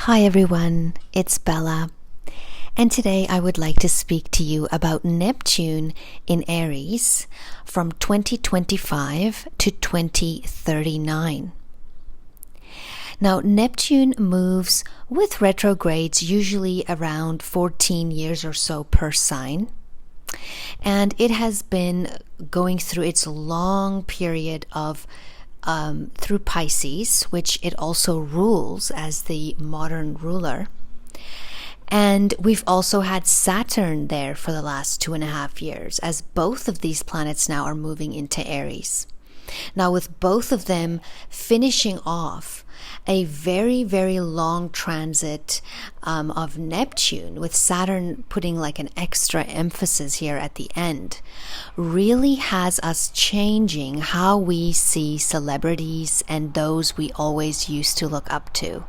Hi everyone, it's Bella, and today I would like to speak to you about Neptune in Aries from 2025 to 2039. Now, Neptune moves with retrogrades usually around 14 years or so per sign, and it has been going through its long period of through Pisces, which it also rules as the modern ruler. And we've also had Saturn there for the last 2.5 years, as both of these planets now are moving into Aries. Now, with both of them finishing off a very, very long transit of Neptune, with Saturn putting like an extra emphasis here at the end, really has us changing how we see celebrities and those we always used to look up to.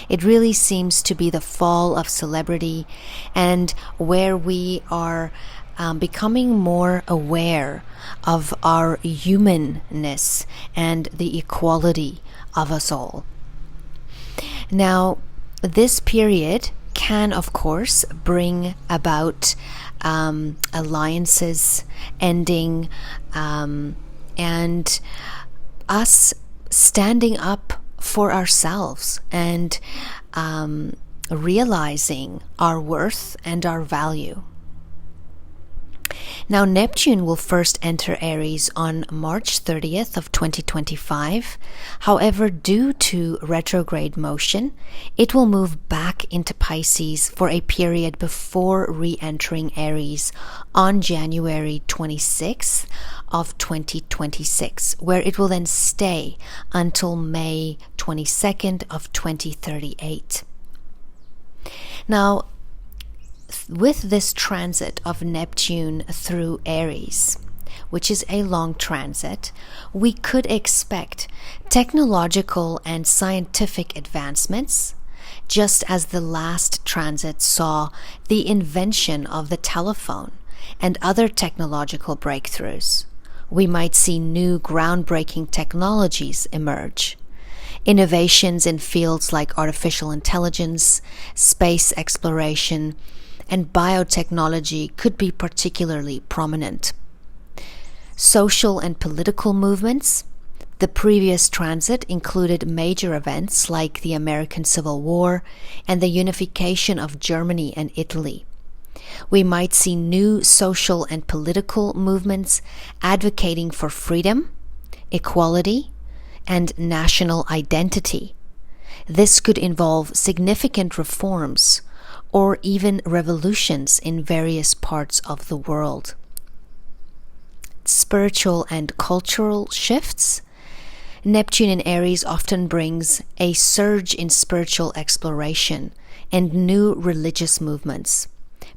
It really seems to be the fall of celebrity, and where we are becoming more aware of our humanness and the equality of us all. Now, this period can, of course, bring about alliances ending and us standing up for ourselves and realizing our worth and our value. Now, Neptune will first enter Aries on March 30th of 2025. However, due to retrograde motion, it will move back into Pisces for a period before re-entering Aries on January 26th of 2026, where it will then stay until May 22nd of 2038. Now, with this transit of Neptune through Aries, which is a long transit, we could expect technological and scientific advancements, just as the last transit saw the invention of the telephone and other technological breakthroughs. We might see new groundbreaking technologies emerge. Innovations in fields like artificial intelligence, space exploration, and biotechnology could be particularly prominent. Social and political movements. The previous transit included major events like the American Civil War and the unification of Germany and Italy. We might see new social and political movements advocating for freedom, equality, and national identity. This could involve significant reforms or even revolutions in various parts of the world. Spiritual and cultural shifts. Neptune in Aries often brings a surge in spiritual exploration and new religious movements.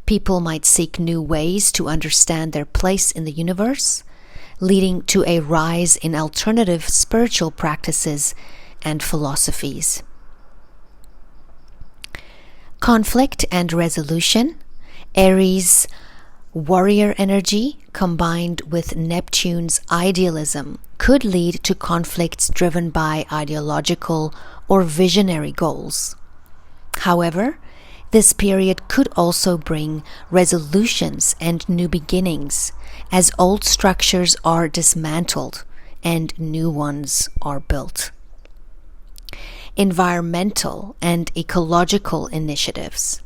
People might seek new ways to understand their place in the universe, leading to a rise in alternative spiritual practices and philosophies. Conflict and resolution. Aries' warrior energy combined with Neptune's idealism could lead to conflicts driven by ideological or visionary goals. However, this period could also bring resolutions and new beginnings, as old structures are dismantled and new ones are built. Environmental and ecological initiatives.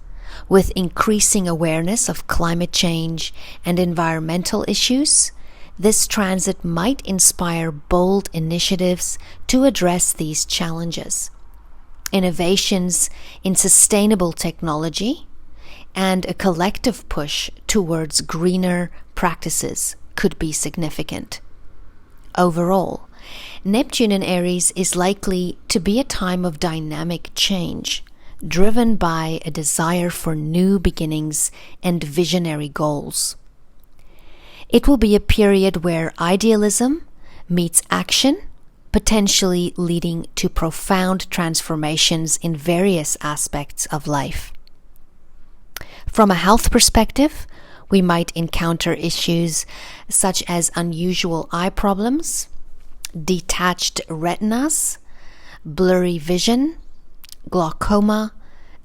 With increasing awareness of climate change and environmental issues, this transit might inspire bold initiatives to address these challenges. Innovations in sustainable technology and a collective push towards greener practices could be significant. Overall, Neptune in Aries is likely to be a time of dynamic change, driven by a desire for new beginnings and visionary goals. It will be a period where idealism meets action, potentially leading to profound transformations in various aspects of life. From a health perspective, we might encounter issues such as unusual eye problems, detached retinas, blurry vision, glaucoma,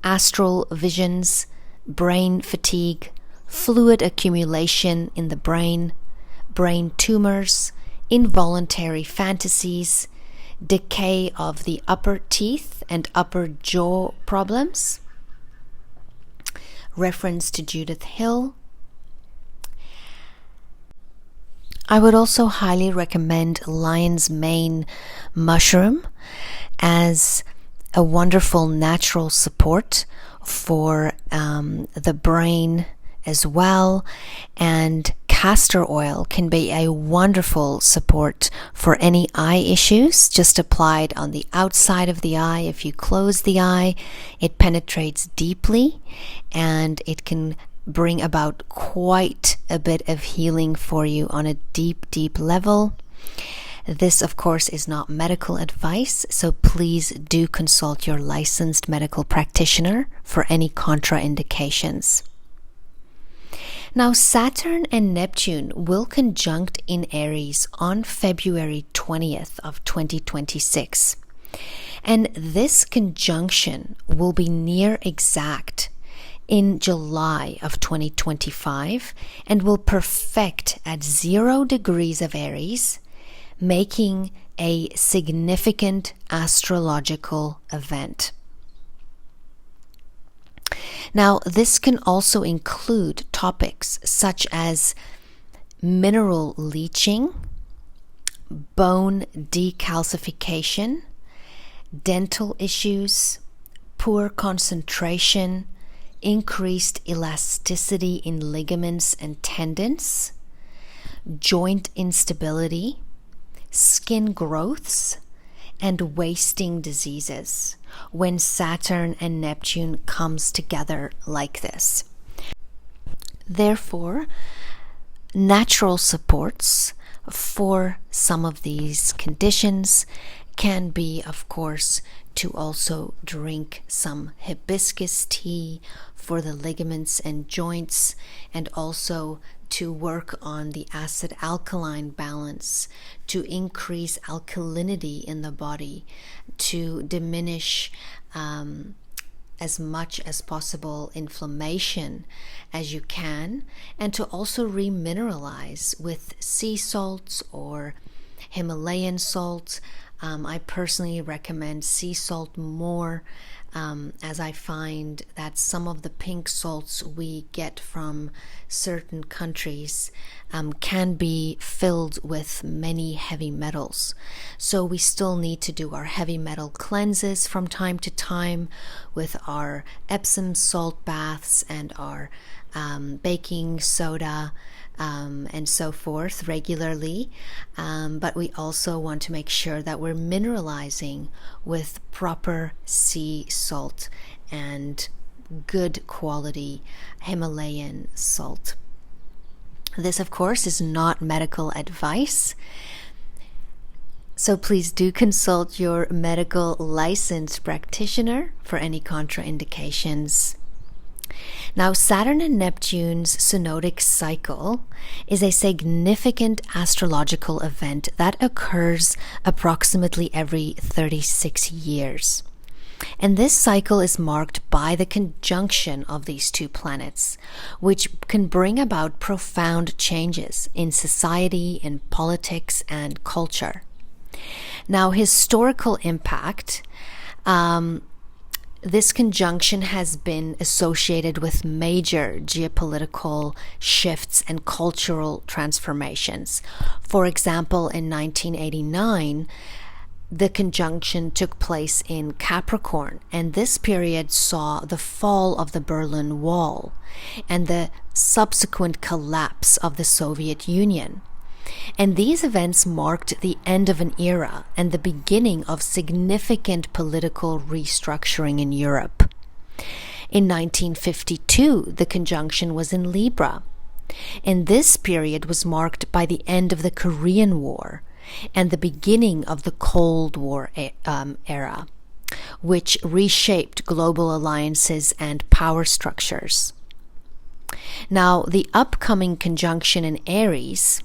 astral visions, brain fatigue, fluid accumulation in the brain tumors, involuntary fantasies, decay of the upper teeth and upper jaw problems. Reference to Judith Hill. I would also highly recommend lion's mane mushroom as a wonderful natural support for the brain as well, and castor oil can be a wonderful support for any eye issues, just applied on the outside of the eye. If you close the eye, it penetrates deeply and it can bring about quite a bit of healing for you on a deep level. This, of course, is not medical advice, so please do consult your licensed medical practitioner for any contraindications. Now, Saturn and Neptune will conjunct in Aries on February 20th of 2026. And this conjunction will be near exact in July of 2025 and will perfect at 0 degrees of Aries, making a significant astrological event. Now, this can also include topics such as mineral leaching, bone decalcification, dental issues, poor concentration, increased elasticity in ligaments and tendons, joint instability, skin growths, and wasting diseases when Saturn and Neptune comes together like this. Therefore, natural supports for some of these conditions can be, of course, to also drink some hibiscus tea for the ligaments and joints, and also to work on the acid-alkaline balance, to increase alkalinity in the body, to diminish as much as possible inflammation as you can, and to also remineralize with sea salts or Himalayan salt. I personally recommend sea salt more, as I find that some of the pink salts we get from certain countries can be filled with many heavy metals. So we still need to do our heavy metal cleanses from time to time with our Epsom salt baths and our baking soda and so forth regularly, but we also want to make sure that we're mineralizing with proper sea salt and good quality Himalayan salt. This, of course, is not medical advice, so please do consult your medical licensed practitioner for any contraindications. Now, Saturn and Neptune's synodic cycle is a significant astrological event that occurs approximately every 36 years. And this cycle is marked by the conjunction of these two planets, which can bring about profound changes in society, in politics, and culture. Now, historical impact. This conjunction has been associated with major geopolitical shifts and cultural transformations. For example, in 1989, the conjunction took place in Capricorn, and this period saw the fall of the Berlin Wall and the subsequent collapse of the Soviet Union. And these events marked the end of an era and the beginning of significant political restructuring in Europe. In 1952, the conjunction was in Libra. And this period was marked by the end of the Korean War and the beginning of the Cold War era, which reshaped global alliances and power structures. Now, the upcoming conjunction in Aries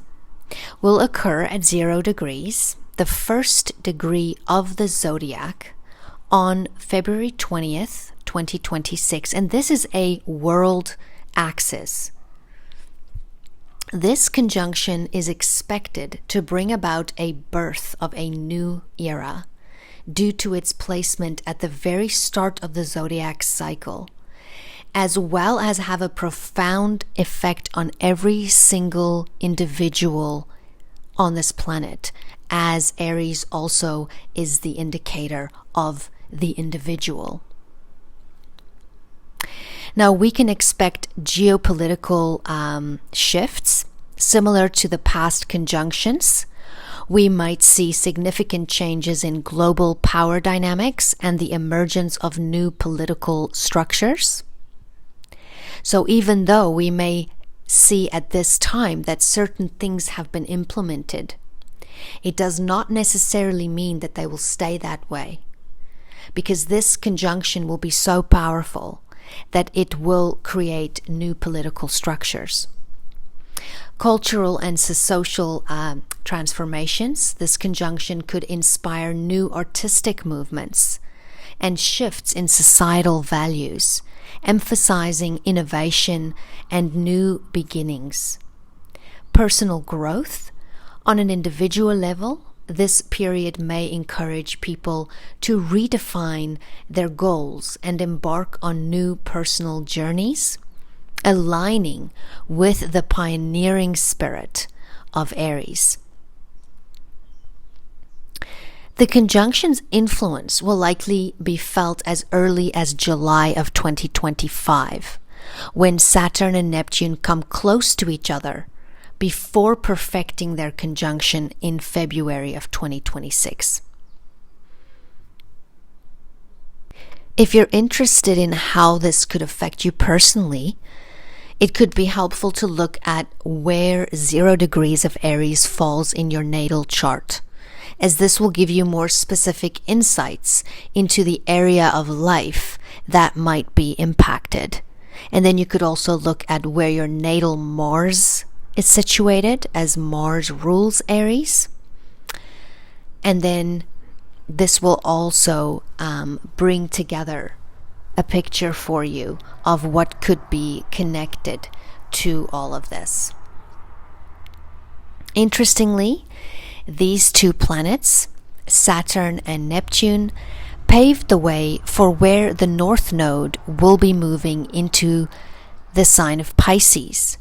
will occur at 0 degrees, the first degree of the Zodiac, on February 20th, 2026, and this is a world axis. This conjunction is expected to bring about a birth of a new era due to its placement at the very start of the zodiac cycle, as well as have a profound effect on every single individual on this planet, as Aries also is the indicator of the individual. Now, we can expect geopolitical shifts similar to the past conjunctions. We might see significant changes in global power dynamics and the emergence of new political structures. So even though we may see at this time that certain things have been implemented, it does not necessarily mean that they will stay that way, because this conjunction will be so powerful that it will create new political structures. Cultural and social transformations. This conjunction could inspire new artistic movements and shifts in societal values, emphasizing innovation and new beginnings. Personal growth. On an individual level, this period may encourage people to redefine their goals and embark on new personal journeys, aligning with the pioneering spirit of Aries. The conjunction's influence will likely be felt as early as July of 2025, when Saturn and Neptune come close to each other, before perfecting their conjunction in February of 2026. If you're interested in how this could affect you personally, it could be helpful to look at where 0 degrees of Aries falls in your natal chart, as this will give you more specific insights into the area of life that might be impacted. And then you could also look at where your natal Mars is situated, as Mars rules Aries. And then this will also bring together a picture for you of what could be connected to all of this. Interestingly, these two planets, Saturn and Neptune, paved the way for where the North Node will be moving into the sign of Pisces,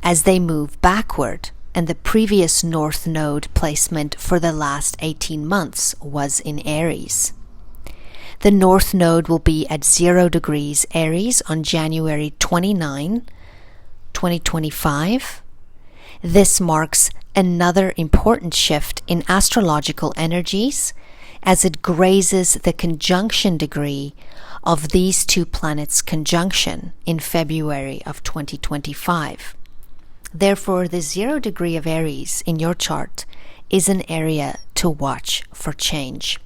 as they move backward, and the previous North Node placement for the last 18 months was in Aries. The North Node will be at 0 degrees Aries on January 29, 2025. This marks another important shift in astrological energies, as it grazes the conjunction degree of these two planets' conjunction in February of 2025. Therefore, the 0 degree of Aries in your chart is an area to watch for change.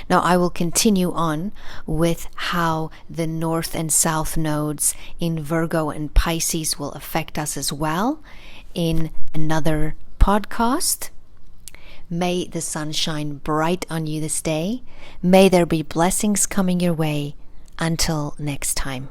Now, I will continue on with how the North and South nodes in Virgo and Pisces will affect us as well in another podcast. May the sun shine bright on you this day. May there be blessings coming your way. Until next time.